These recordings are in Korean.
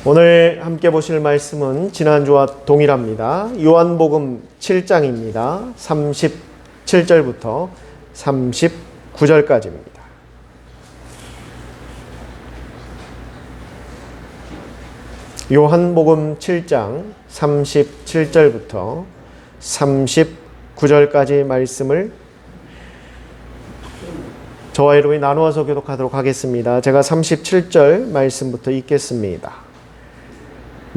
오늘 함께 보실 말씀은 지난주와 동일합니다. 요한복음 7장입니다. 37절부터 39절까지입니다. 요한복음 7장 37절부터 39절까지 말씀을 저와 여러분이 나누어서 교독하도록 하겠습니다. 제가 37절 말씀부터 읽겠습니다.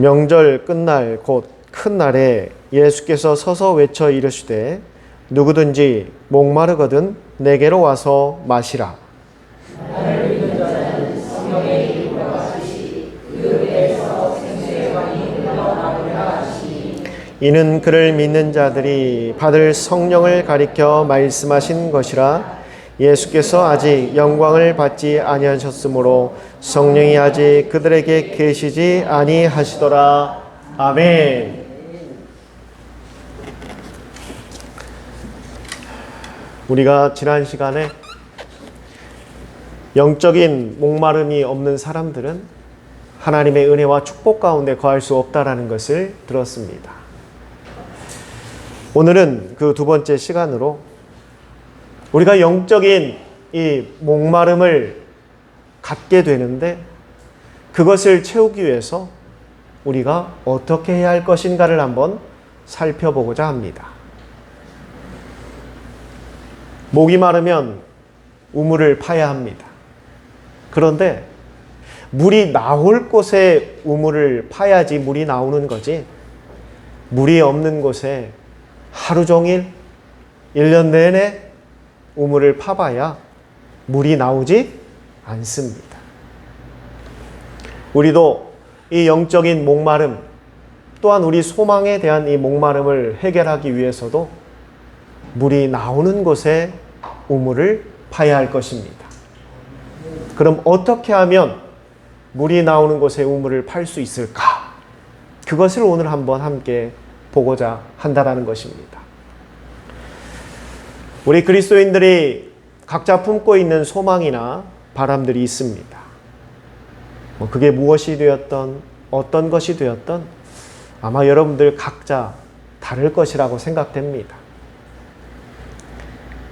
명절 끝날 곧 큰 날에 예수께서 서서 외쳐 이르시되 누구든지 목마르거든 내게로 와서 마시라. 이는 그를 믿는 자들이 받을 성령을 가리켜 말씀하신 것이라. 예수께서 아직 영광을 받지 아니하셨으므로 성령이 아직 그들에게 계시지 아니하시더라. 아멘. 우리가 지난 시간에 영적인 목마름이 없는 사람들은 하나님의 은혜와 축복 가운데 거할 수 없다라는 것을 들었습니다. 오늘은 그 두 번째 시간으로 우리가 영적인 이 목마름을 갖게 되는데 그것을 채우기 위해서 우리가 어떻게 해야 할 것인가를 한번 살펴보고자 합니다. 목이 마르면 우물을 파야 합니다. 그런데 물이 나올 곳에 우물을 파야지 물이 나오는 거지, 물이 없는 곳에 하루 종일 1년 내내 우물을 파봐야 물이 나오지 않습니다. 우리도 이 영적인 목마름 또한 우리 소망에 대한 이 목마름을 해결하기 위해서도 물이 나오는 곳에 우물을 파야 할 것입니다. 그럼 어떻게 하면 물이 나오는 곳에 우물을 팔 수 있을까? 그것을 오늘 한번 함께 보고자 한다라는 것입니다. 우리 그리스도인들이 각자 품고 있는 소망이나 바람들이 있습니다. 그게 무엇이 되었던 어떤 것이 되었던 아마 여러분들 각자 다를 것이라고 생각됩니다.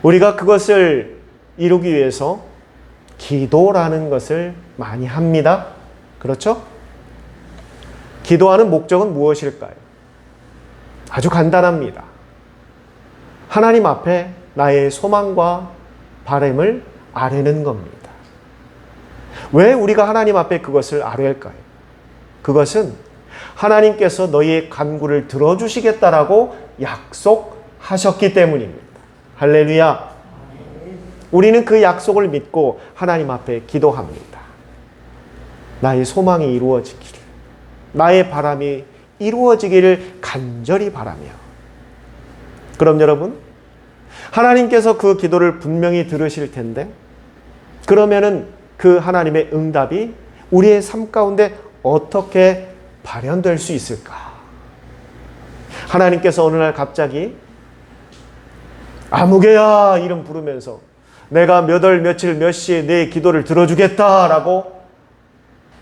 우리가 그것을 이루기 위해서 기도라는 것을 많이 합니다. 그렇죠? 기도하는 목적은 무엇일까요? 아주 간단합니다. 하나님 앞에 나의 소망과 바람을 아뢰는 겁니다. 왜 우리가 하나님 앞에 그것을 아뢰일까요? 그것은 하나님께서 너희의 간구를 들어주시겠다라고 약속하셨기 때문입니다. 할렐루야. 우리는 그 약속을 믿고 하나님 앞에 기도합니다. 나의 소망이 이루어지기를, 나의 바람이 이루어지기를 간절히 바라며. 그럼 여러분, 하나님께서 그 기도를 분명히 들으실 텐데 그러면은 그 하나님의 응답이 우리의 삶 가운데 어떻게 발현될 수 있을까? 하나님께서 어느 날 갑자기 아무개야 이름 부르면서 내가 몇 월 며칠 몇 시에 내 기도를 들어주겠다라고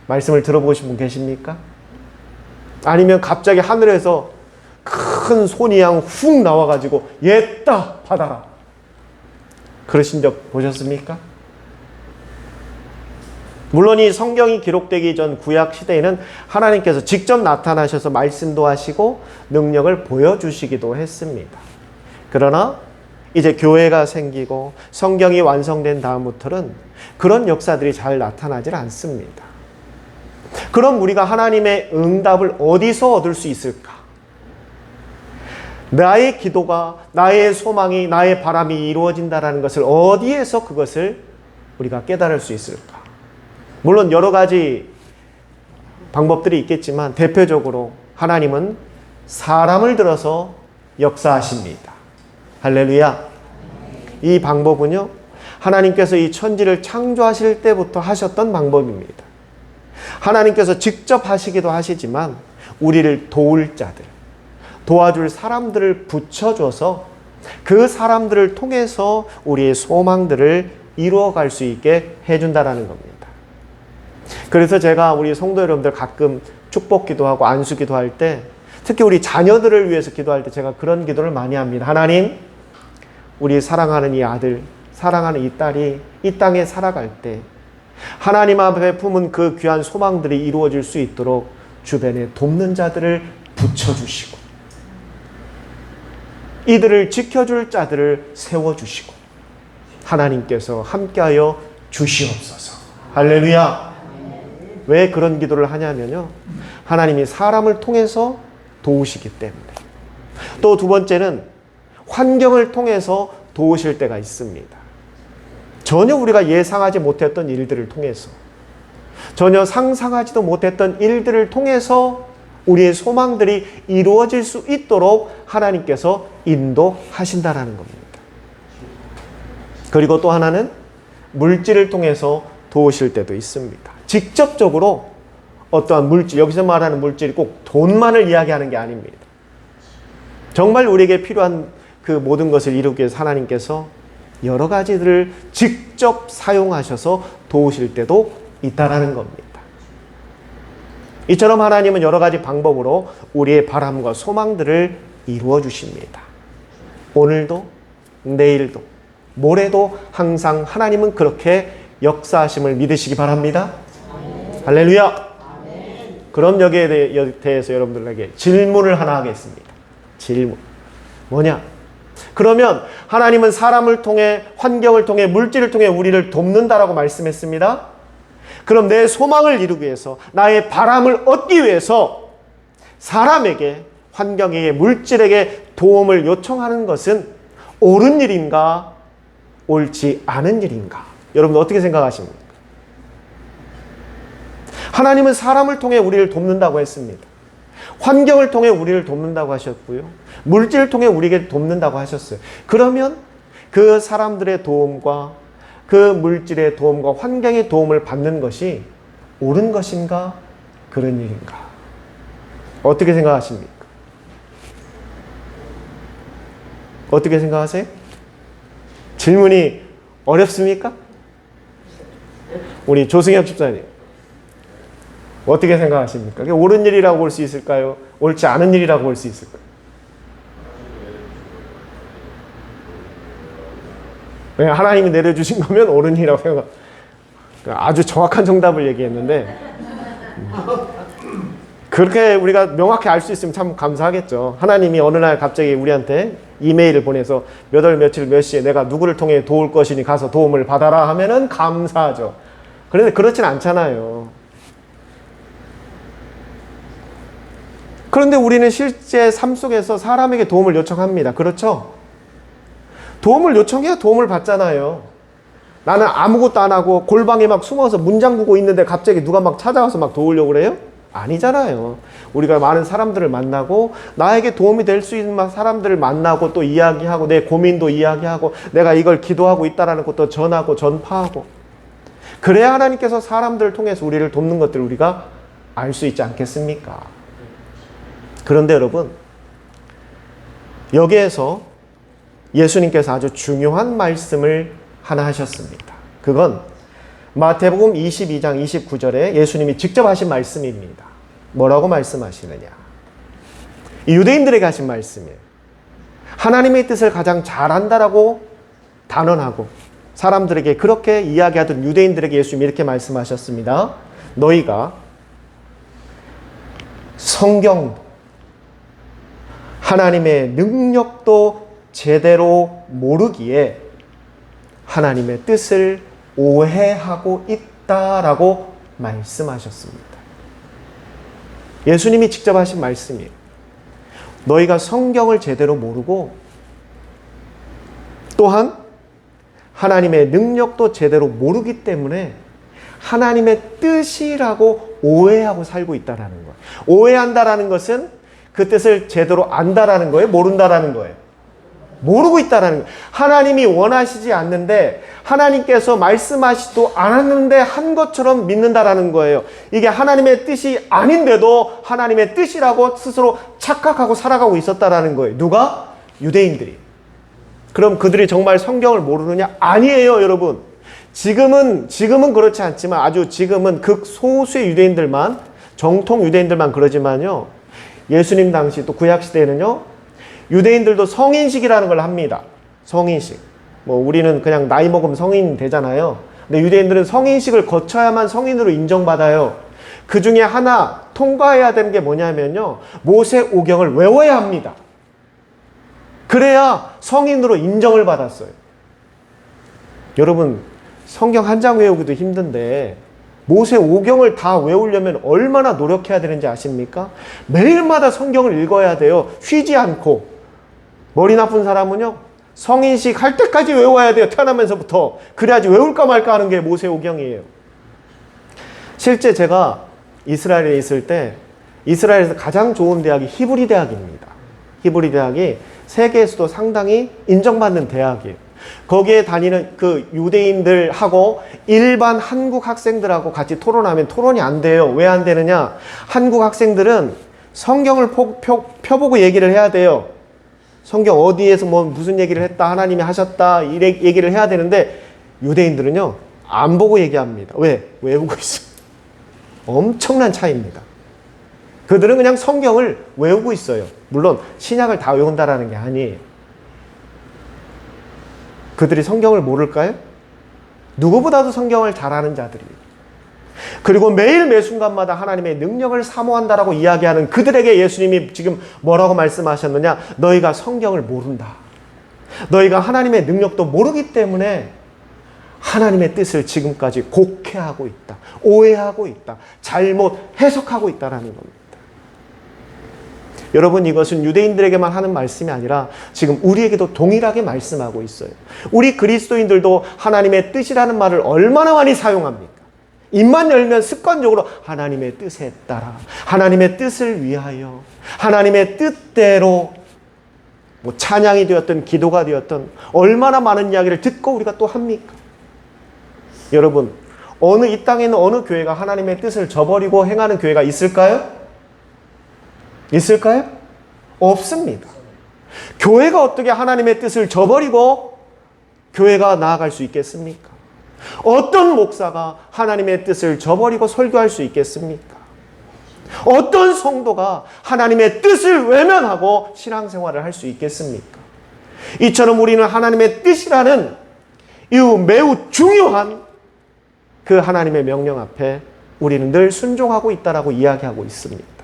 말씀을 들어보신 분 계십니까? 아니면 갑자기 하늘에서 큰 손이 양 훅 나와가지고 옛다 받아라 그러신 적 보셨습니까? 물론 이 성경이 기록되기 전 구약 시대에는 하나님께서 직접 나타나셔서 말씀도 하시고 능력을 보여주시기도 했습니다. 그러나 이제 교회가 생기고 성경이 완성된 다음부터는 그런 역사들이 잘 나타나질 않습니다. 그럼 우리가 하나님의 응답을 어디서 얻을 수 있을까? 나의 기도가, 나의 소망이, 나의 바람이 이루어진다는 것을 어디에서 그것을 우리가 깨달을 수 있을까? 물론 여러 가지 방법들이 있겠지만 대표적으로 하나님은 사람을 들어서 역사하십니다. 할렐루야. 이 방법은요, 하나님께서 이 천지를 창조하실 때부터 하셨던 방법입니다. 하나님께서 직접 하시기도 하시지만 우리를 도울 자들, 도와줄 사람들을 붙여줘서 그 사람들을 통해서 우리의 소망들을 이루어갈 수 있게 해준다라는 겁니다. 그래서 제가 우리 성도 여러분들 가끔 축복 기도하고 안수 기도할 때, 특히 우리 자녀들을 위해서 기도할 때 제가 그런 기도를 많이 합니다. 하나님, 우리 사랑하는 이 아들, 사랑하는 이 딸이 이 땅에 살아갈 때 하나님 앞에 품은 그 귀한 소망들이 이루어질 수 있도록 주변에 돕는 자들을 붙여주시고 이들을 지켜줄 자들을 세워주시고 하나님께서 함께하여 주시옵소서. 할렐루야. 왜 그런 기도를 하냐면요, 하나님이 사람을 통해서 도우시기 때문에. 또 두 번째는 환경을 통해서 도우실 때가 있습니다. 전혀 우리가 예상하지 못했던 일들을 통해서, 전혀 상상하지도 못했던 일들을 통해서 우리의 소망들이 이루어질 수 있도록 하나님께서 인도하신다라는 겁니다. 그리고 또 하나는 물질을 통해서 도우실 때도 있습니다. 직접적으로 어떠한 물질, 여기서 말하는 물질이 꼭 돈만을 이야기하는 게 아닙니다. 정말 우리에게 필요한 그 모든 것을 이루기 위해서 하나님께서 여러 가지들을 직접 사용하셔서 도우실 때도 있다라는 겁니다. 이처럼 하나님은 여러 가지 방법으로 우리의 바람과 소망들을 이루어 주십니다. 오늘도, 내일도, 모레도 항상 하나님은 그렇게 역사하심을 믿으시기 바랍니다. 할렐루야. 그럼 여기에 대해서 여러분들에게 질문을 하나 하겠습니다. 질문. 뭐냐? 그러면 하나님은 사람을 통해, 환경을 통해, 물질을 통해 우리를 돕는다라고 말씀했습니다. 그럼 내 소망을 이루기 위해서, 나의 바람을 얻기 위해서 사람에게, 환경에게, 물질에게 도움을 요청하는 것은 옳은 일인가, 옳지 않은 일인가? 여러분 어떻게 생각하십니까? 하나님은 사람을 통해 우리를 돕는다고 했습니다. 환경을 통해 우리를 돕는다고 하셨고요. 물질을 통해 우리에게 돕는다고 하셨어요. 그러면 그 사람들의 도움과 그 물질의 도움과 환경의 도움을 받는 것이 옳은 것인가? 그런 일인가? 어떻게 생각하십니까? 어떻게 생각하세요? 질문이 어렵습니까? 우리 조승엽 집사님 어떻게 생각하십니까? 그게 옳은 일이라고 볼 수 있을까요? 옳지 않은 일이라고 볼 수 있을까요? 하나님이 내려주신 거면 옳은 일이라고 생각. 아주 정확한 정답을 얘기했는데 그렇게 우리가 명확히 알 수 있으면 참 감사하겠죠. 하나님이 어느 날 갑자기 우리한테 이메일을 보내서 몇 월 며칠 몇 시에 내가 누구를 통해 도울 것이니 가서 도움을 받아라 하면은 감사하죠. 그런데 그렇진 않잖아요. 그런데 우리는 실제 삶 속에서 사람에게 도움을 요청합니다. 그렇죠? 도움을 요청해야 도움을 받잖아요. 나는 아무것도 안 하고 골방에 막 숨어서 문 잠그고 있는데 갑자기 누가 막 찾아와서 막 도우려고 그래요? 아니잖아요. 우리가 많은 사람들을 만나고 나에게 도움이 될 수 있는 사람들을 만나고 또 이야기하고 내 고민도 이야기하고 내가 이걸 기도하고 있다라는 것도 전하고 전파하고 그래야 하나님께서 사람들을 통해서 우리를 돕는 것들을 우리가 알 수 있지 않겠습니까? 그런데 여러분, 여기에서 예수님께서 아주 중요한 말씀을 하나 하셨습니다. 그건 마태복음 22장 29절에 예수님이 직접 하신 말씀입니다. 뭐라고 말씀하시느냐? 유대인들에게 하신 말씀이에요. 하나님의 뜻을 가장 잘 안다라고 단언하고 사람들에게 그렇게 이야기하던 유대인들에게 예수님이 이렇게 말씀하셨습니다. 너희가 성경도 하나님의 능력도 제대로 모르기에 하나님의 뜻을 오해하고 있다라고 말씀하셨습니다. 예수님이 직접 하신 말씀이에요. 너희가 성경을 제대로 모르고 또한 하나님의 능력도 제대로 모르기 때문에 하나님의 뜻이라고 오해하고 살고 있다라는 거예요. 오해한다라는 것은 그 뜻을 제대로 안다라는 거예요? 모른다라는 거예요? 모르고 있다라는 거예요. 하나님이 원하시지 않는데 하나님께서 말씀하시지도 않았는데 한 것처럼 믿는다라는 거예요. 이게 하나님의 뜻이 아닌데도 하나님의 뜻이라고 스스로 착각하고 살아가고 있었다라는 거예요. 누가? 유대인들이. 그럼 그들이 정말 성경을 모르느냐? 아니에요, 여러분. 지금은 그렇지 않지만 아주 지금은 극소수의 유대인들만 정통 유대인들만 그러지만요. 예수님 당시 또 구약 시대에는요. 유대인들도 성인식이라는 걸 합니다. 성인식. 뭐 우리는 그냥 나이 먹으면 성인 되잖아요. 근데 유대인들은 성인식을 거쳐야만 성인으로 인정받아요. 그 중에 하나 통과해야 되는 게 뭐냐면요. 모세오경을 외워야 합니다. 그래야 성인으로 인정을 받았어요. 여러분, 성경 한 장 외우기도 힘든데 모세오경을 다 외우려면 얼마나 노력해야 되는지 아십니까? 매일마다 성경을 읽어야 돼요. 쉬지 않고. 머리 나쁜 사람은요. 성인식 할 때까지 외워야 돼요. 태어나면서부터. 그래야지 외울까 말까 하는 게 모세오경이에요. 실제 제가 이스라엘에 있을 때 이스라엘에서 가장 좋은 대학이 히브리 대학입니다. 히브리 대학이 세계에서도 상당히 인정받는 대학이에요. 거기에 다니는 그 유대인들하고 일반 한국 학생들하고 같이 토론하면 토론이 안 돼요. 왜 안 되느냐? 한국 학생들은 성경을 펴보고 얘기를 해야 돼요. 성경 어디에서 뭐 무슨 얘기를 했다, 하나님이 하셨다, 이 얘기를 해야 되는데 유대인들은요, 안 보고 얘기합니다. 왜? 외우고 있어요. 엄청난 차이입니다. 그들은 그냥 성경을 외우고 있어요. 물론 신약을 다 외운다라는 게 아니에요. 그들이 성경을 모를까요? 누구보다도 성경을 잘 아는 자들이에요. 그리고 매일 매 순간마다 하나님의 능력을 사모한다라고 이야기하는 그들에게 예수님이 지금 뭐라고 말씀하셨느냐? 너희가 성경을 모른다. 너희가 하나님의 능력도 모르기 때문에 하나님의 뜻을 지금까지 곡해하고 있다. 오해하고 있다. 잘못 해석하고 있다라는 겁니다. 여러분, 이것은 유대인들에게만 하는 말씀이 아니라 지금 우리에게도 동일하게 말씀하고 있어요. 우리 그리스도인들도 하나님의 뜻이라는 말을 얼마나 많이 사용합니까? 입만 열면 습관적으로 하나님의 뜻에 따라, 하나님의 뜻을 위하여, 하나님의 뜻대로, 뭐 찬양이 되었든 기도가 되었든 얼마나 많은 이야기를 듣고 우리가 또 합니까? 여러분, 이 땅에 있는 어느 교회가 하나님의 뜻을 저버리고 행하는 교회가 있을까요? 있을까요? 없습니다. 교회가 어떻게 하나님의 뜻을 저버리고 교회가 나아갈 수 있겠습니까? 어떤 목사가 하나님의 뜻을 저버리고 설교할 수 있겠습니까? 어떤 성도가 하나님의 뜻을 외면하고 신앙생활을 할 수 있겠습니까? 이처럼 우리는 하나님의 뜻이라는 이 매우 중요한 그 하나님의 명령 앞에 우리는 늘 순종하고 있다라고 이야기하고 있습니다.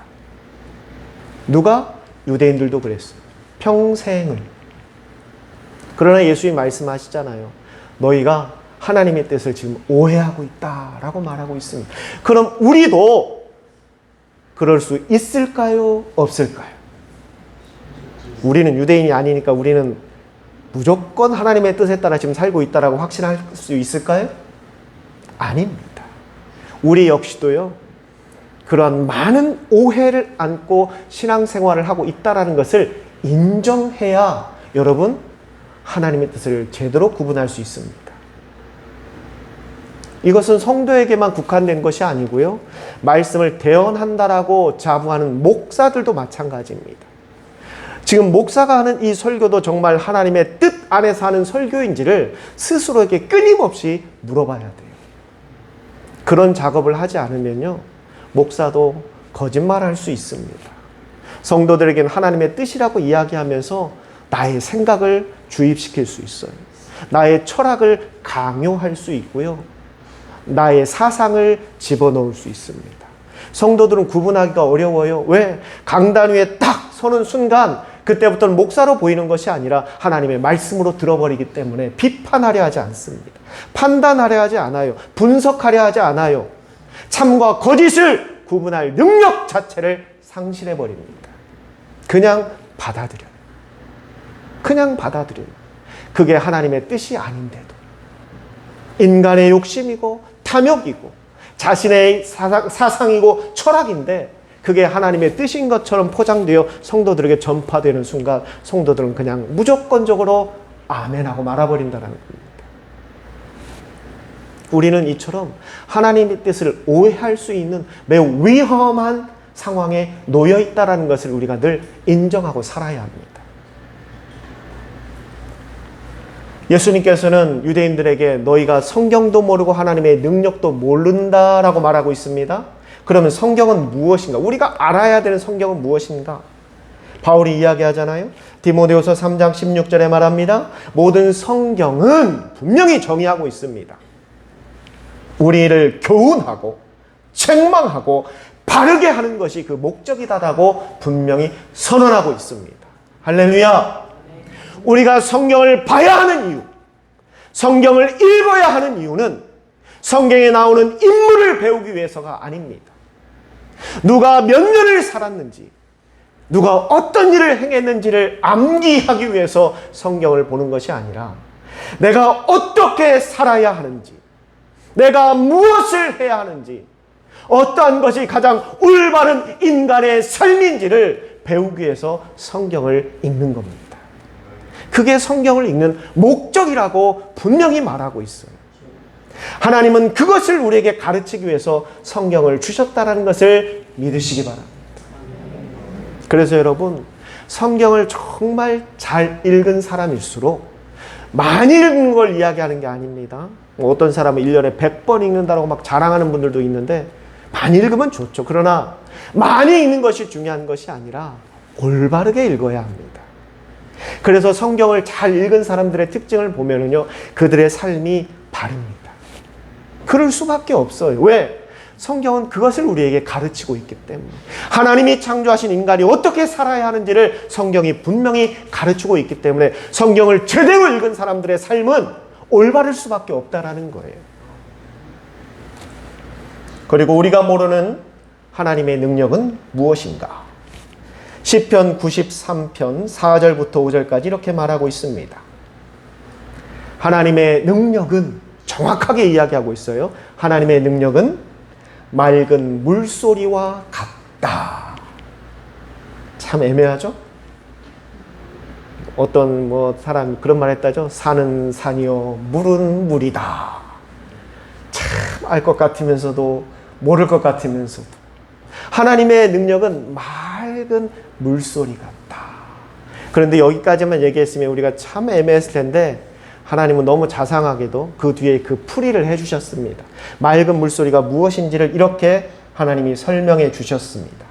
누가? 유대인들도 그랬어요. 평생을. 그러나 예수님이 말씀하시잖아요. 너희가 하나님의 뜻을 지금 오해하고 있다라고 말하고 있습니다. 그럼 우리도 그럴 수 있을까요? 없을까요? 우리는 유대인이 아니니까 우리는 무조건 하나님의 뜻에 따라 지금 살고 있다라고 확신할 수 있을까요? 아닙니다. 우리 역시도요, 그런 많은 오해를 안고 신앙생활을 하고 있다라는 것을 인정해야 여러분, 하나님의 뜻을 제대로 구분할 수 있습니다. 이것은 성도에게만 국한된 것이 아니고요, 말씀을 대언한다라고 자부하는 목사들도 마찬가지입니다. 지금 목사가 하는 이 설교도 정말 하나님의 뜻 안에서 하는 설교인지를 스스로에게 끊임없이 물어봐야 돼요. 그런 작업을 하지 않으면요, 목사도 거짓말할 수 있습니다. 성도들에게는 하나님의 뜻이라고 이야기하면서 나의 생각을 주입시킬 수 있어요. 나의 철학을 강요할 수 있고요, 나의 사상을 집어넣을 수 있습니다. 성도들은 구분하기가 어려워요. 왜? 강단 위에 딱 서는 순간 그때부터는 목사로 보이는 것이 아니라 하나님의 말씀으로 들어버리기 때문에 비판하려 하지 않습니다. 판단하려 하지 않아요. 분석하려 하지 않아요. 참과 거짓을 구분할 능력 자체를 상실해버립니다. 그냥 받아들여요. 그냥 받아들여요. 그게 하나님의 뜻이 아닌데도 인간의 욕심이고 탐욕이고 자신의 사상이고 철학인데 그게 하나님의 뜻인 것처럼 포장되어 성도들에게 전파되는 순간 성도들은 그냥 무조건적으로 아멘하고 말아버린다는 겁니다. 우리는 이처럼 하나님의 뜻을 오해할 수 있는 매우 위험한 상황에 놓여 있다는 것을 우리가 늘 인정하고 살아야 합니다. 예수님께서는 유대인들에게 너희가 성경도 모르고 하나님의 능력도 모른다라고 말하고 있습니다. 그러면 성경은 무엇인가? 우리가 알아야 되는 성경은 무엇인가? 바울이 이야기하잖아요. 디모데후서 3장 16절에 말합니다. 모든 성경은 분명히 정의하고 있습니다. 우리를 교훈하고 책망하고 바르게 하는 것이 그 목적이다라고 분명히 선언하고 있습니다. 할렐루야! 우리가 성경을 봐야 하는 이유, 성경을 읽어야 하는 이유는 성경에 나오는 인물을 배우기 위해서가 아닙니다. 누가 몇 년을 살았는지, 누가 어떤 일을 행했는지를 암기하기 위해서 성경을 보는 것이 아니라 내가 어떻게 살아야 하는지, 내가 무엇을 해야 하는지, 어떠한 것이 가장 올바른 인간의 삶인지를 배우기 위해서 성경을 읽는 겁니다. 그게 성경을 읽는 목적이라고 분명히 말하고 있어요. 하나님은 그것을 우리에게 가르치기 위해서 성경을 주셨다는 것을 믿으시기 바랍니다. 그래서 여러분, 성경을 정말 잘 읽은 사람일수록 많이 읽는 걸 이야기하는 게 아닙니다. 어떤 사람은 1년에 100번 읽는다고 막 자랑하는 분들도 있는데 많이 읽으면 좋죠. 그러나 많이 읽는 것이 중요한 것이 아니라 올바르게 읽어야 합니다. 그래서 성경을 잘 읽은 사람들의 특징을 보면은요, 그들의 삶이 바릅니다. 그럴 수밖에 없어요. 왜? 성경은 그것을 우리에게 가르치고 있기 때문에. 하나님이 창조하신 인간이 어떻게 살아야 하는지를 성경이 분명히 가르치고 있기 때문에 성경을 제대로 읽은 사람들의 삶은 올바를 수밖에 없다라는 거예요. 그리고 우리가 모르는 하나님의 능력은 무엇인가? 시편 93편 4절부터 5절까지 이렇게 말하고 있습니다. 하나님의 능력은 정확하게 이야기하고 있어요. 하나님의 능력은 맑은 물소리와 같다. 참 애매하죠? 어떤 사람이 그런 말 했다죠. 산은 산이요 물은 물이다. 참 알 것 같으면서도 모를 것 같으면서도. 하나님의 능력은 맑은 물소리 같다. 그런데 여기까지만 얘기했으면 우리가 참 애매했을 텐데 하나님은 너무 자상하게도 그 뒤에 그 풀이를 해주셨습니다. 맑은 물소리가 무엇인지를 이렇게 하나님이 설명해 주셨습니다.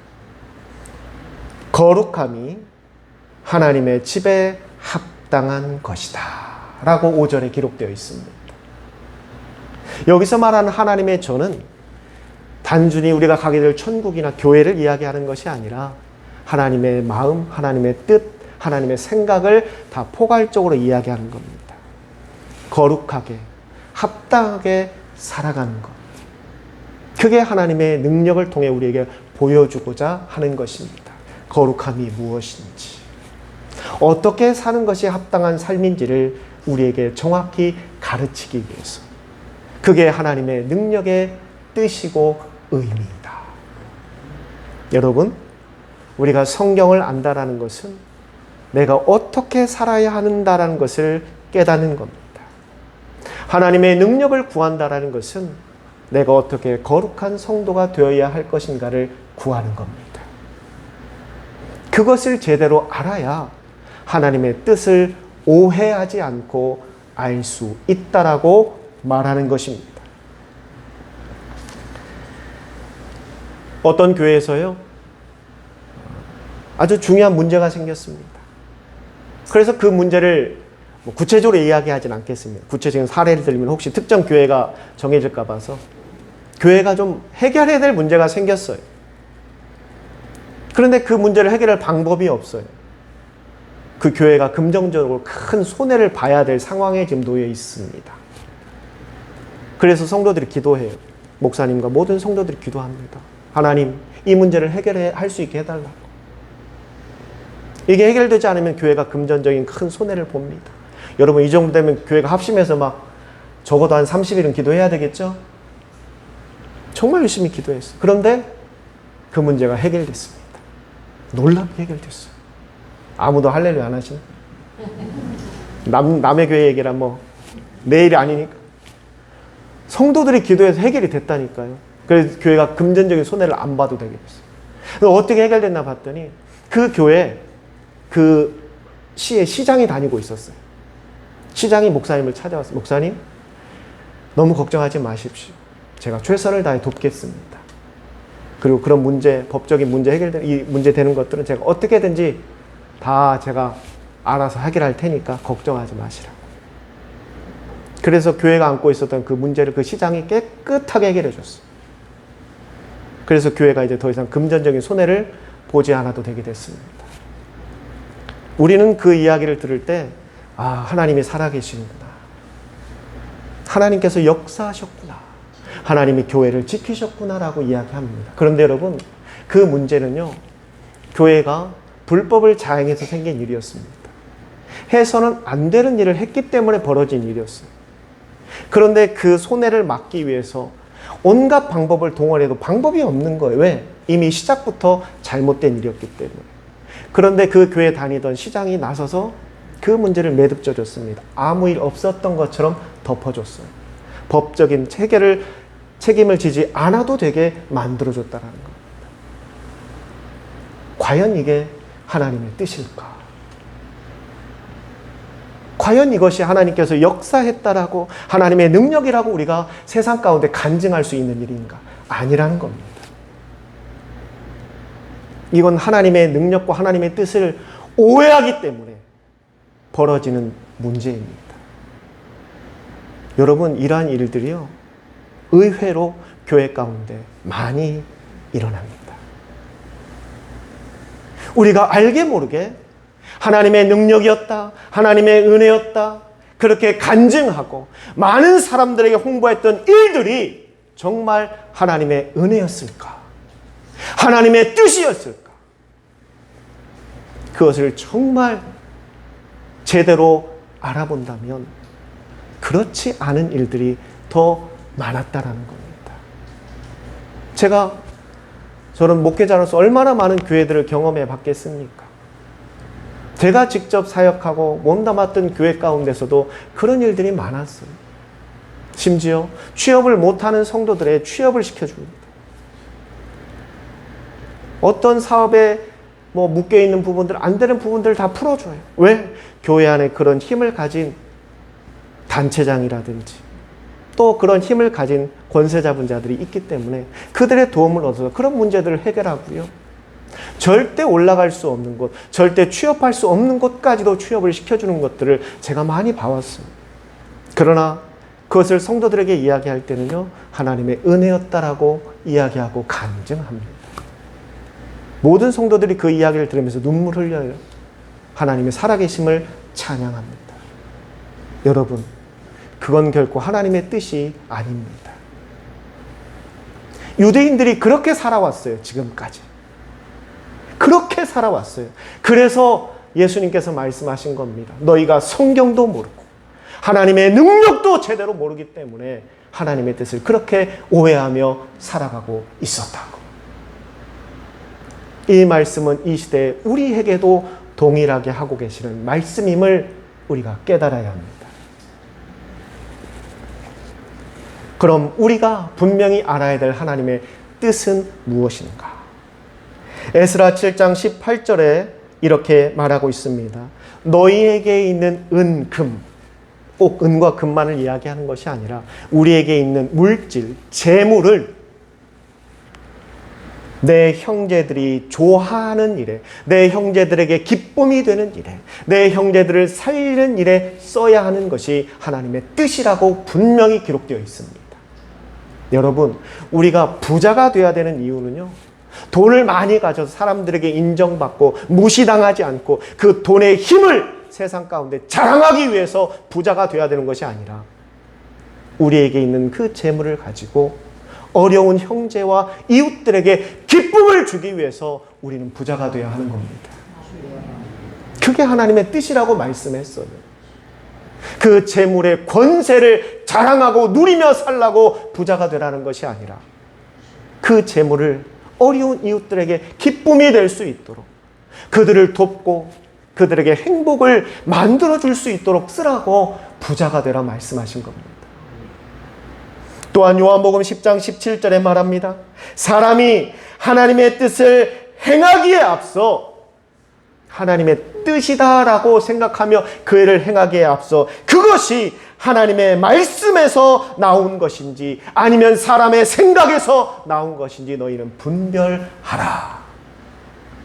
거룩함이 하나님의 집에 합당한 것이다 라고 5절에 기록되어 있습니다. 여기서 말하는 하나님의 전은 단순히 우리가 가게 될 천국이나 교회를 이야기하는 것이 아니라 하나님의 마음, 하나님의 뜻, 하나님의 생각을 다 포괄적으로 이야기하는 겁니다. 거룩하게, 합당하게 살아가는 것. 그게 하나님의 능력을 통해 우리에게 보여주고자 하는 것입니다. 거룩함이 무엇인지, 어떻게 사는 것이 합당한 삶인지를 우리에게 정확히 가르치기 위해서. 그게 하나님의 능력의 뜻이고 의미이다. 여러분, 우리가 성경을 안다라는 것은 내가 어떻게 살아야 한다라는 것을 깨닫는 겁니다. 하나님의 능력을 구한다라는 것은 내가 어떻게 거룩한 성도가 되어야 할 것인가를 구하는 겁니다. 그것을 제대로 알아야 하나님의 뜻을 오해하지 않고 알 수 있다라고 말하는 것입니다. 어떤 교회에서요, 아주 중요한 문제가 생겼습니다. 그래서 그 문제를 구체적으로 이야기하진 않겠습니다. 구체적인 사례를 들면 혹시 특정 교회가 정해질까 봐서 교회가 좀 해결해야 될 문제가 생겼어요. 그런데 그 문제를 해결할 방법이 없어요. 그 교회가 금전적으로 큰 손해를 봐야 될 상황에 지금 놓여 있습니다. 그래서 성도들이 기도해요. 목사님과 모든 성도들이 기도합니다. 하나님, 이 문제를 해결할 수 있게 해달라고. 이게 해결되지 않으면 교회가 금전적인 큰 손해를 봅니다. 여러분, 이 정도 되면 교회가 합심해서 막 적어도 한 30일은 기도해야 되겠죠? 정말 열심히 기도했어요. 그런데 그 문제가 해결됐습니다. 놀랍게 해결됐어요. 아무도 할렐루야 안 하시나? 남의 교회 얘기라 내일이 아니니까. 성도들이 기도해서 해결이 됐다니까요. 그래서 교회가 금전적인 손해를 안 봐도 되게 됐어요. 어떻게 해결됐나 봤더니 그 교회, 그 시에 시장이 다니고 있었어요. 시장이 목사님을 찾아왔어요. 목사님, 너무 걱정하지 마십시오. 제가 최선을 다해 돕겠습니다. 그리고 그런 문제, 법적인 문제 해결되는, 이 문제 되는 것들은 제가 어떻게든지 다 제가 알아서 해결할 테니까 걱정하지 마시라고. 그래서 교회가 안고 있었던 그 문제를 그 시장이 깨끗하게 해결해 줬어요. 그래서 교회가 이제 더 이상 금전적인 손해를 보지 않아도 되게 됐습니다. 우리는 그 이야기를 들을 때, 아, 하나님이 살아계시는구나. 하나님께서 역사하셨구나. 하나님이 교회를 지키셨구나라고 이야기합니다. 그런데 여러분, 그 문제는요, 교회가 불법을 자행해서 생긴 일이었습니다. 해서는 안 되는 일을 했기 때문에 벌어진 일이었어요. 그런데 그 손해를 막기 위해서 온갖 방법을 동원해도 방법이 없는 거예요. 왜? 이미 시작부터 잘못된 일이었기 때문에. 그런데 그 교회 다니던 시장이 나서서 그 문제를 매듭져줬습니다. 아무 일 없었던 것처럼 덮어줬어요. 법적인 책임을 지지 않아도 되게 만들어줬다는 겁니다. 과연 이게 하나님의 뜻일까? 과연 이것이 하나님께서 역사했다라고, 하나님의 능력이라고 우리가 세상 가운데 간증할 수 있는 일인가? 아니라는 겁니다. 이건 하나님의 능력과 하나님의 뜻을 오해하기 때문에 벌어지는 문제입니다. 여러분, 이러한 일들이요, 의외로 교회 가운데 많이 일어납니다. 우리가 알게 모르게 하나님의 능력이었다, 하나님의 은혜였다, 그렇게 간증하고 많은 사람들에게 홍보했던 일들이 정말 하나님의 은혜였을까? 하나님의 뜻이었을까? 그것을 정말 제대로 알아본다면 그렇지 않은 일들이 더 많았다라는 겁니다. 저는 목회자로서 얼마나 많은 교회들을 경험해 봤겠습니까? 제가 직접 사역하고 몸담았던 교회 가운데서도 그런 일들이 많았어요. 심지어 취업을 못하는 성도들의 취업을 시켜줍니다. 어떤 사업에 묶여있는 부분들, 안 되는 부분들을 다 풀어줘요. 왜? 교회 안에 그런 힘을 가진 단체장이라든지 또 그런 힘을 가진 권세 잡은 자들이 있기 때문에 그들의 도움을 얻어서 그런 문제들을 해결하고요. 절대 올라갈 수 없는 곳, 절대 취업할 수 없는 곳까지도 취업을 시켜주는 것들을 제가 많이 봐왔어요. 그러나 그것을 성도들에게 이야기할 때는요, 하나님의 은혜였다라고 이야기하고 간증합니다. 모든 성도들이 그 이야기를 들으면서 눈물 흘려요. 하나님의 살아계심을 찬양합니다. 여러분, 그건 결코 하나님의 뜻이 아닙니다. 유대인들이 그렇게 살아왔어요. 지금까지. 그렇게 살아왔어요. 그래서 예수님께서 말씀하신 겁니다. 너희가 성경도 모르고 하나님의 능력도 제대로 모르기 때문에 하나님의 뜻을 그렇게 오해하며 살아가고 있었다고. 이 말씀은 이 시대에 우리에게도 동일하게 하고 계시는 말씀임을 우리가 깨달아야 합니다. 그럼 우리가 분명히 알아야 될 하나님의 뜻은 무엇인가? 에스라 7장 18절에 이렇게 말하고 있습니다. 너희에게 있는 은, 금, 꼭 은과 금만을 이야기하는 것이 아니라 우리에게 있는 물질, 재물을 내 형제들이 좋아하는 일에, 내 형제들에게 기쁨이 되는 일에, 내 형제들을 살리는 일에 써야 하는 것이 하나님의 뜻이라고 분명히 기록되어 있습니다. 여러분, 우리가 부자가 되어야 되는 이유는요, 돈을 많이 가져서 사람들에게 인정받고 무시당하지 않고 그 돈의 힘을 세상 가운데 자랑하기 위해서 부자가 되어야 되는 것이 아니라 우리에게 있는 그 재물을 가지고 어려운 형제와 이웃들에게 기쁨을 주기 위해서 우리는 부자가 되어야 하는 겁니다. 그게 하나님의 뜻이라고 말씀했어요. 그 재물의 권세를 자랑하고 누리며 살라고 부자가 되라는 것이 아니라 그 재물을 어려운 이웃들에게 기쁨이 될 수 있도록, 그들을 돕고 그들에게 행복을 만들어줄 수 있도록 쓰라고 부자가 되라 말씀하신 겁니다. 또한 요한복음 10장 17절에 말합니다. 사람이 하나님의 뜻을 행하기에 앞서, 하나님의 뜻이다라고 생각하며 그 일을 행하기에 앞서 그것이 하나님의 말씀에서 나온 것인지 아니면 사람의 생각에서 나온 것인지 너희는 분별하라.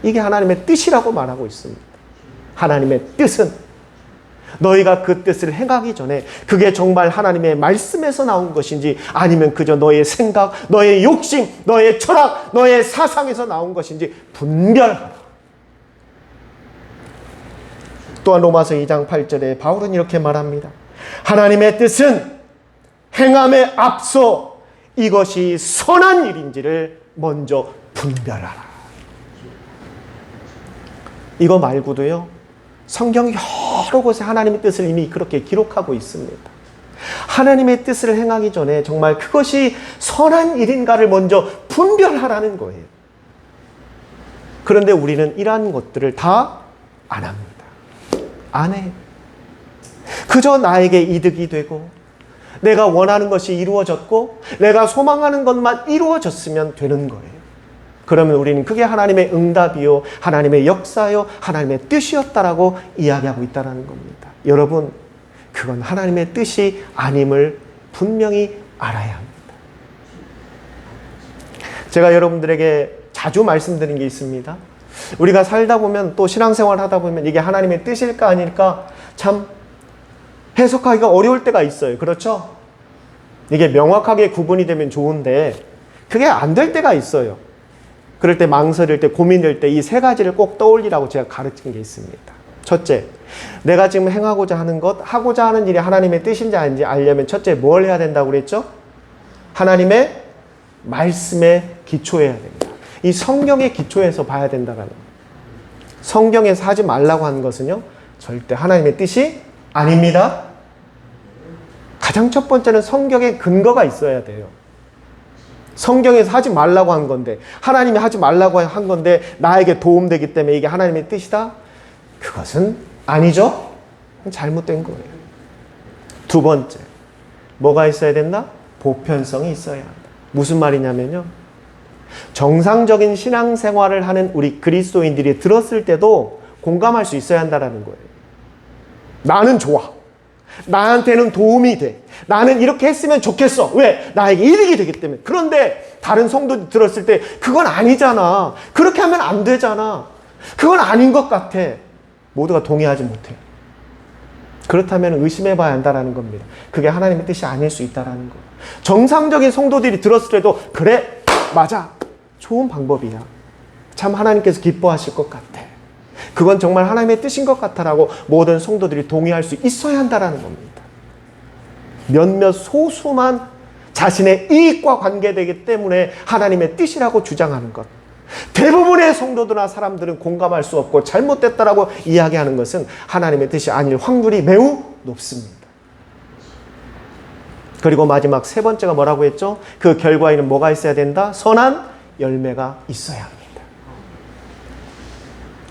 이게 하나님의 뜻이라고 말하고 있습니다. 하나님의 뜻은 너희가 그 뜻을 행하기 전에 그게 정말 하나님의 말씀에서 나온 것인지 아니면 그저 너의 생각, 너의 욕심, 너의 철학, 너의 사상에서 나온 것인지 분별하라. 또한 로마서 2장 8절에 바울은 이렇게 말합니다. 하나님의 뜻은 행함에 앞서 이것이 선한 일인지를 먼저 분별하라. 이거 말고도요, 성경 여러 곳에 하나님의 뜻을 이미 그렇게 기록하고 있습니다. 하나님의 뜻을 행하기 전에 정말 그것이 선한 일인가를 먼저 분별하라는 거예요. 그런데 우리는 이러한 것들을 다 안 합니다. 안 해요. 그저 나에게 이득이 되고 내가 원하는 것이 이루어졌고 내가 소망하는 것만 이루어졌으면 되는 거예요. 그러면 우리는 그게 하나님의 응답이요, 하나님의 역사요, 하나님의 뜻이었다라고 이야기하고 있다는 겁니다. 여러분, 그건 하나님의 뜻이 아님을 분명히 알아야 합니다. 제가 여러분들에게 자주 말씀드린 게 있습니다. 우리가 살다 보면 또 신앙생활 하다 보면 이게 하나님의 뜻일까 아닐까 참 해석하기가 어려울 때가 있어요. 그렇죠? 이게 명확하게 구분이 되면 좋은데 그게 안 될 때가 있어요. 그럴 때 망설일 때 고민될 때 이 세 가지를 꼭 떠올리라고 제가 가르친 게 있습니다. 첫째, 내가 지금 행하고자 하는 것, 하고자 하는 일이 하나님의 뜻인지 아닌지 알려면 첫째 뭘 해야 된다고 그랬죠? 하나님의 말씀에 기초해야 됩니다. 이 성경에 기초해서 봐야 된다는 거예요. 성경에서 하지 말라고 하는 것은요, 절대 하나님의 뜻이 아닙니다. 가장 첫 번째는 성경에 근거가 있어야 돼요. 성경에서 하지 말라고 한 건데, 하나님이 하지 말라고 한 건데 나에게 도움되기 때문에 이게 하나님의 뜻이다? 그것은 아니죠. 잘못된 거예요. 두 번째, 뭐가 있어야 된다? 보편성이 있어야 한다. 무슨 말이냐면요, 정상적인 신앙생활을 하는 우리 그리스도인들이 들었을 때도 공감할 수 있어야 한다는 거예요. 나는 좋아. 나한테는 도움이 돼. 나는 이렇게 했으면 좋겠어. 왜? 나에게 이득이 되기 때문에. 그런데 다른 성도들이 들었을 때 그건 아니잖아. 그렇게 하면 안 되잖아. 그건 아닌 것 같아. 모두가 동의하지 못해요. 그렇다면 의심해 봐야 한다는 겁니다. 그게 하나님의 뜻이 아닐 수 있다는 거예요. 정상적인 성도들이 들었을 때도 그래, 맞아, 좋은 방법이야. 참 하나님께서 기뻐하실 것 같아. 그건 정말 하나님의 뜻인 것 같아라고 모든 성도들이 동의할 수 있어야 한다는 겁니다. 몇몇 소수만 자신의 이익과 관계되기 때문에 하나님의 뜻이라고 주장하는 것, 대부분의 성도들이나 사람들은 공감할 수 없고 잘못됐다라고 이야기하는 것은 하나님의 뜻이 아닐 확률이 매우 높습니다. 그리고 마지막 세 번째가 뭐라고 했죠? 그 결과에는 뭐가 있어야 된다? 선한 열매가 있어야 합니다.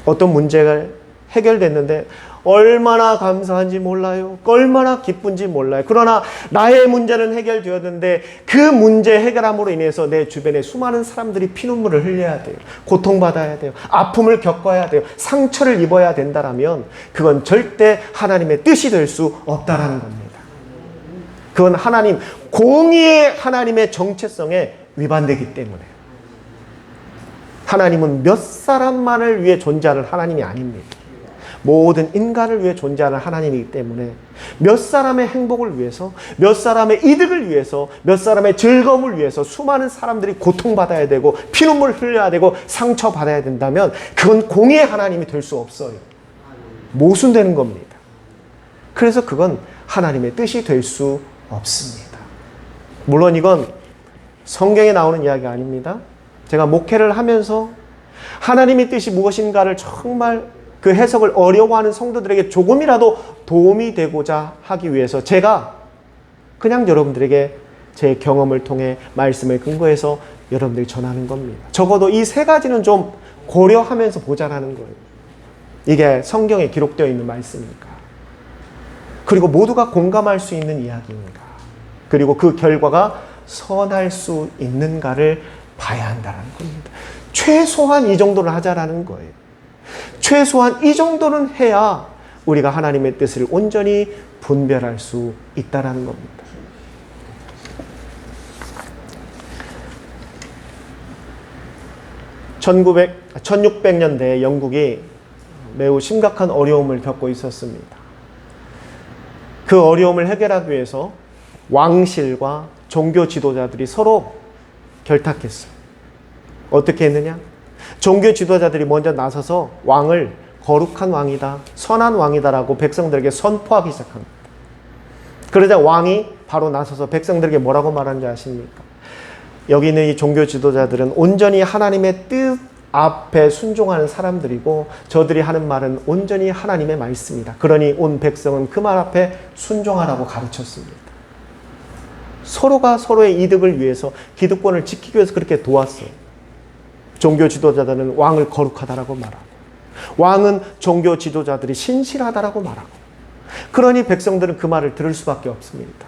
어떤 문제가 해결됐는데 얼마나 감사한지 몰라요. 얼마나 기쁜지 몰라요. 그러나 나의 문제는 해결되었는데 그 문제 해결함으로 인해서 내 주변에 수많은 사람들이 피눈물을 흘려야 돼요. 고통받아야 돼요. 아픔을 겪어야 돼요. 상처를 입어야 된다라면 그건 절대 하나님의 뜻이 될 수 없다라는 겁니다. 그건 하나님, 공의의 하나님의 정체성에 위반되기 때문에. 하나님은 몇 사람만을 위해 존재하는 하나님이 아닙니다. 모든 인간을 위해 존재하는 하나님이기 때문에 몇 사람의 행복을 위해서, 몇 사람의 이득을 위해서, 몇 사람의 즐거움을 위해서 수많은 사람들이 고통받아야 되고 피눈물 흘려야 되고 상처받아야 된다면 그건 공의의 하나님이 될 수 없어요. 모순되는 겁니다. 그래서 그건 하나님의 뜻이 될 수 없습니다. 물론 이건 성경에 나오는 이야기가 아닙니다. 제가 목회를 하면서 하나님의 뜻이 무엇인가를 정말 그 해석을 어려워하는 성도들에게 조금이라도 도움이 되고자 하기 위해서 제가 그냥 여러분들에게 제 경험을 통해 말씀을 근거해서 여러분들이 전하는 겁니다. 적어도 이 세 가지는 좀 고려하면서 보자라는 거예요. 이게 성경에 기록되어 있는 말씀이니까. 그리고 모두가 공감할 수 있는 이야기인가. 그리고 그 결과가 선할 수 있는가를 봐야 한다는 겁니다. 최소한 이 정도는 하자라는 거예요. 최소한 이 정도는 해야 우리가 하나님의 뜻을 온전히 분별할 수 있다라는 겁니다. 1600년대에 영국이 매우 심각한 어려움을 겪고 있었습니다. 그 어려움을 해결하기 위해서 왕실과 종교 지도자들이 서로 결탁했어요. 어떻게 했느냐? 종교 지도자들이 먼저 나서서 왕을 거룩한 왕이다, 선한 왕이다라고 백성들에게 선포하기 시작합니다. 그러자 왕이 바로 나서서 백성들에게 뭐라고 말하는지 아십니까? 여기 있는 이 종교 지도자들은 온전히 하나님의 뜻 앞에 순종하는 사람들이고 저들이 하는 말은 온전히 하나님의 말씀이다. 그러니 온 백성은 그 말 앞에 순종하라고 가르쳤습니다. 서로가 서로의 이득을 위해서 기득권을 지키기 위해서 그렇게 도왔어요. 종교 지도자들은 왕을 거룩하다라고 말하고 왕은 종교 지도자들이 신실하다라고 말하고 그러니 백성들은 그 말을 들을 수밖에 없습니다.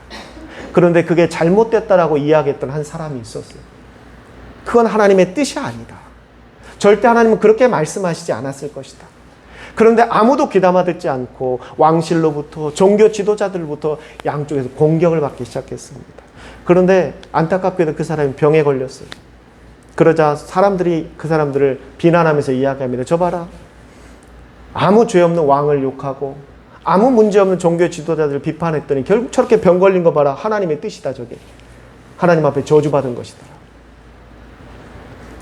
그런데 그게 잘못됐다라고 이야기했던 한 사람이 있었어요. 그건 하나님의 뜻이 아니다. 절대 하나님은 그렇게 말씀하시지 않았을 것이다. 그런데 아무도 귀담아 듣지 않고 왕실로부터 종교 지도자들로부터 양쪽에서 공격을 받기 시작했습니다. 그런데 안타깝게도 그 사람이 병에 걸렸어요. 그러자 사람들이 그 사람들을 비난하면서 이야기합니다. 저 봐라. 아무 죄 없는 왕을 욕하고 아무 문제 없는 종교 지도자들을 비판했더니 결국 저렇게 병 걸린 거 봐라. 하나님의 뜻이다 저게. 하나님 앞에 저주받은 것이다.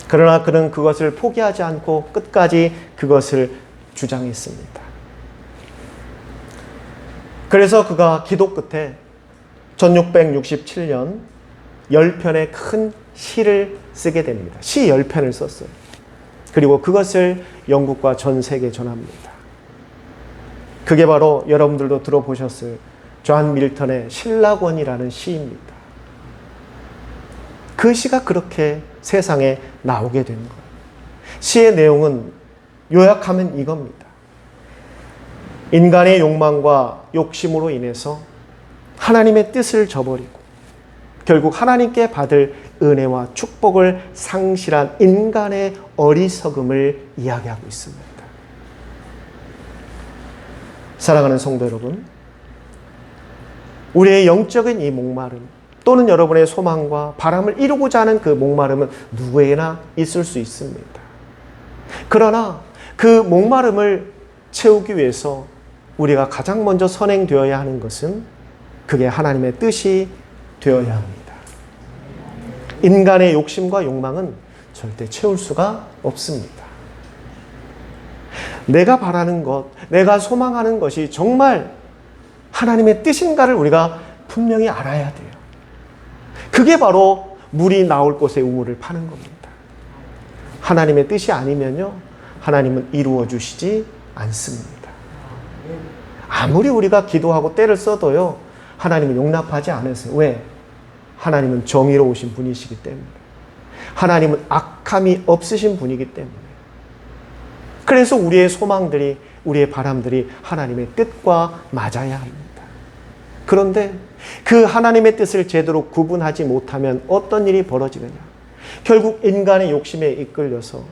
그러나 그는 그것을 포기하지 않고 끝까지 그것을 주장했습니다. 그래서 그가 기도 끝에 1667년 10편의 큰 시를 쓰게 됩니다. 시 10편을 썼어요. 그리고 그것을 영국과 전 세계에 전합니다. 그게 바로 여러분들도 들어보셨을 존 밀턴의 신라권이라는 시입니다. 그 시가 그렇게 세상에 나오게 된 거예요. 시의 내용은 요약하면 이겁니다. 인간의 욕망과 욕심으로 인해서 하나님의 뜻을 저버리고 결국 하나님께 받을 은혜와 축복을 상실한 인간의 어리석음을 이야기하고 있습니다. 사랑하는 성도 여러분, 우리의 영적인 이 목마름 또는 여러분의 소망과 바람을 이루고자 하는 그 목마름은 누구에게나 있을 수 있습니다. 그러나 그 목마름을 채우기 위해서 우리가 가장 먼저 선행되어야 하는 것은 그게 하나님의 뜻이 되어야 합니다. 인간의 욕심과 욕망은 절대 채울 수가 없습니다. 내가 바라는 것, 내가 소망하는 것이 정말 하나님의 뜻인가를 우리가 분명히 알아야 돼요. 그게 바로 물이 나올 곳에 우물을 파는 겁니다. 하나님의 뜻이 아니면요, 하나님은 이루어 주시지 않습니다. 아무리 우리가 기도하고 때를 써도요, 하나님은 용납하지 않으세요. 왜? 하나님은 정의로우신 분이시기 때문에. 하나님은 악함이 없으신 분이기 때문에. 그래서 우리의 소망들이, 우리의 바람들이 하나님의 뜻과 맞아야 합니다. 그런데 그 하나님의 뜻을 제대로 구분하지 못하면 어떤 일이 벌어지느냐? 결국 인간의 욕심에 이끌려서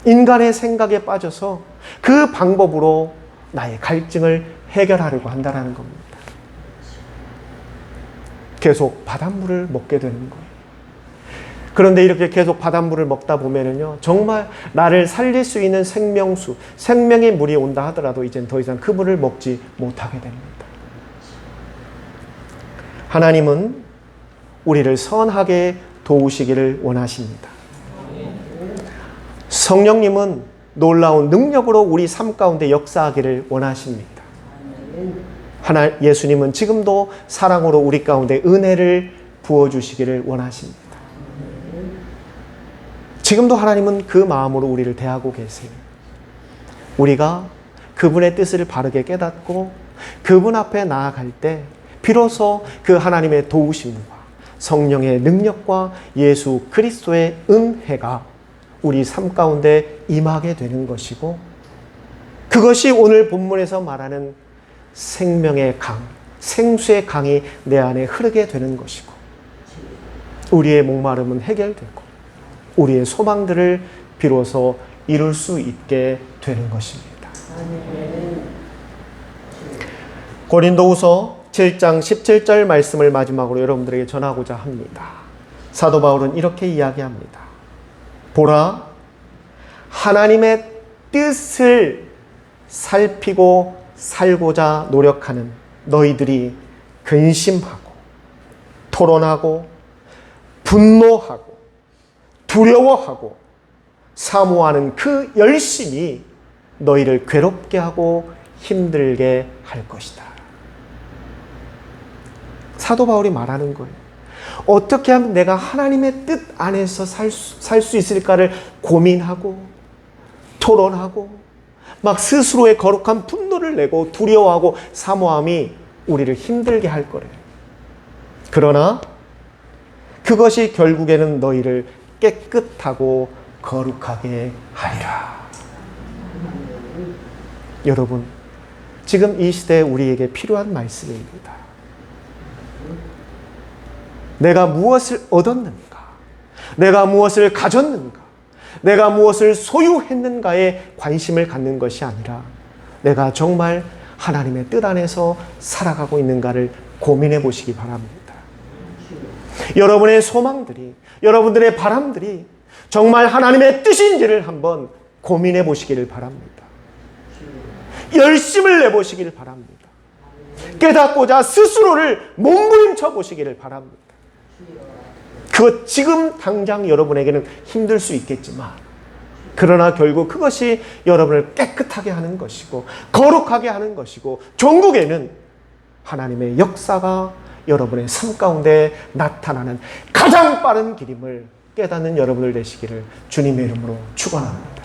인간의 생각에 빠져서 그 방법으로 나의 갈증을 해결하려고 한다는 겁니다. 계속 바닷물을 먹게 되는 거예요. 그런데 이렇게 계속 바닷물을 먹다 보면은요, 정말 나를 살릴 수 있는 생명수, 생명의 물이 온다 하더라도 이젠 더 이상 그 물을 먹지 못하게 됩니다. 하나님은 우리를 선하게 도우시기를 원하십니다. 성령님은 놀라운 능력으로 우리 삶 가운데 역사하기를 원하십니다. 예수님은 지금도 사랑으로 우리 가운데 은혜를 부어주시기를 원하십니다. 지금도 하나님은 그 마음으로 우리를 대하고 계세요. 우리가 그분의 뜻을 바르게 깨닫고 그분 앞에 나아갈 때 비로소 그 하나님의 도우심과 성령의 능력과 예수 그리스도의 은혜가 우리 삶 가운데 임하게 되는 것이고, 그것이 오늘 본문에서 말하는 생명의 강, 생수의 강이 내 안에 흐르게 되는 것이고, 우리의 목마름은 해결되고 우리의 소망들을 비로소 이룰 수 있게 되는 것입니다. 고린도후서 7장 17절 말씀을 마지막으로 여러분들에게 전하고자 합니다. 사도 바울은 이렇게 이야기합니다. 보라, 하나님의 뜻을 살피고 살고자 노력하는 너희들이 근심하고 토론하고 분노하고 두려워하고 사모하는 그 열심이 너희를 괴롭게 하고 힘들게 할 것이다. 사도 바울이 말하는 거예요. 어떻게 하면 내가 하나님의 뜻 안에서 살 수 있을까를 고민하고 토론하고 막 스스로의 거룩한 분노를 내고 두려워하고 사모함이 우리를 힘들게 할 거래요. 그러나 그것이 결국에는 너희를 깨끗하고 거룩하게 하리라. 여러분, 지금 이 시대에 우리에게 필요한 말씀입니다. 내가 무엇을 얻었는가? 내가 무엇을 가졌는가? 내가 무엇을 소유했는가에 관심을 갖는 것이 아니라 내가 정말 하나님의 뜻 안에서 살아가고 있는가를 고민해 보시기 바랍니다. 여러분의 소망들이, 여러분들의 바람들이 정말 하나님의 뜻인지를 한번 고민해 보시기를 바랍니다. 열심을 내보시기를 바랍니다. 깨닫고자 스스로를 몸부림쳐 보시기를 바랍니다. 그것 지금 당장 여러분에게는 힘들 수 있겠지만 그러나 결국 그것이 여러분을 깨끗하게 하는 것이고 거룩하게 하는 것이고 종국에는 하나님의 역사가 여러분의 삶 가운데 나타나는 가장 빠른 길임을 깨닫는 여러분들 되시기를 주님의 이름으로 축원합니다.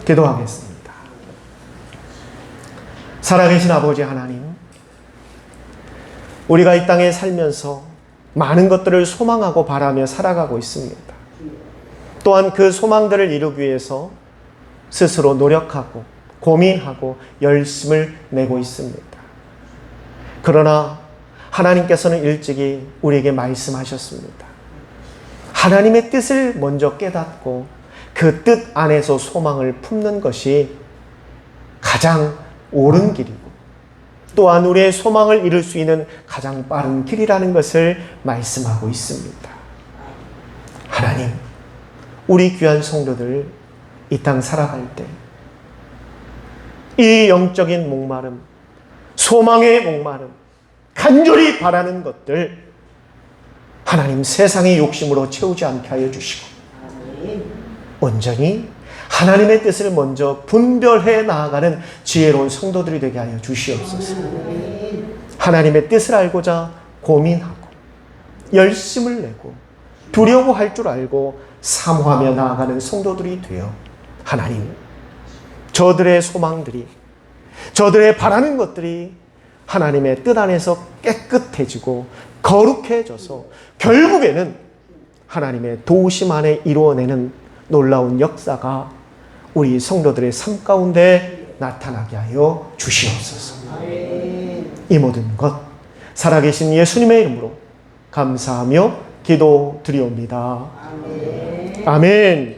기도하겠습니다. 살아계신 아버지 하나님, 우리가 이 땅에 살면서 많은 것들을 소망하고 바라며 살아가고 있습니다. 또한 그 소망들을 이루기 위해서 스스로 노력하고 고민하고 열심을 내고 있습니다. 그러나 하나님께서는 일찍이 우리에게 말씀하셨습니다. 하나님의 뜻을 먼저 깨닫고 그 뜻 안에서 소망을 품는 것이 가장 옳은 길이고 또한 우리의 소망을 이룰 수 있는 가장 빠른 길이라는 것을 말씀하고 있습니다. 하나님, 우리 귀한 성도들 이 땅 살아갈 때 이 영적인 목마름, 소망의 목마름, 간절히 바라는 것들 하나님 세상의 욕심으로 채우지 않게 하여 주시고 온전히 하나님의 뜻을 먼저 분별해 나아가는 지혜로운 성도들이 되게 하여 주시옵소서. 하나님의 뜻을 알고자 고민하고 열심을 내고 두려워할 줄 알고 사모하며 나아가는 성도들이 되어 하나님, 저들의 소망들이, 저들의 바라는 것들이 하나님의 뜻 안에서 깨끗해지고 거룩해져서 결국에는 하나님의 도우심 안에 이루어내는 놀라운 역사가 우리 성도들의 삶 가운데 나타나게 하여 주시옵소서. 이 모든 것 살아계신 예수님의 이름으로 감사하며 기도드리옵니다. 아멘.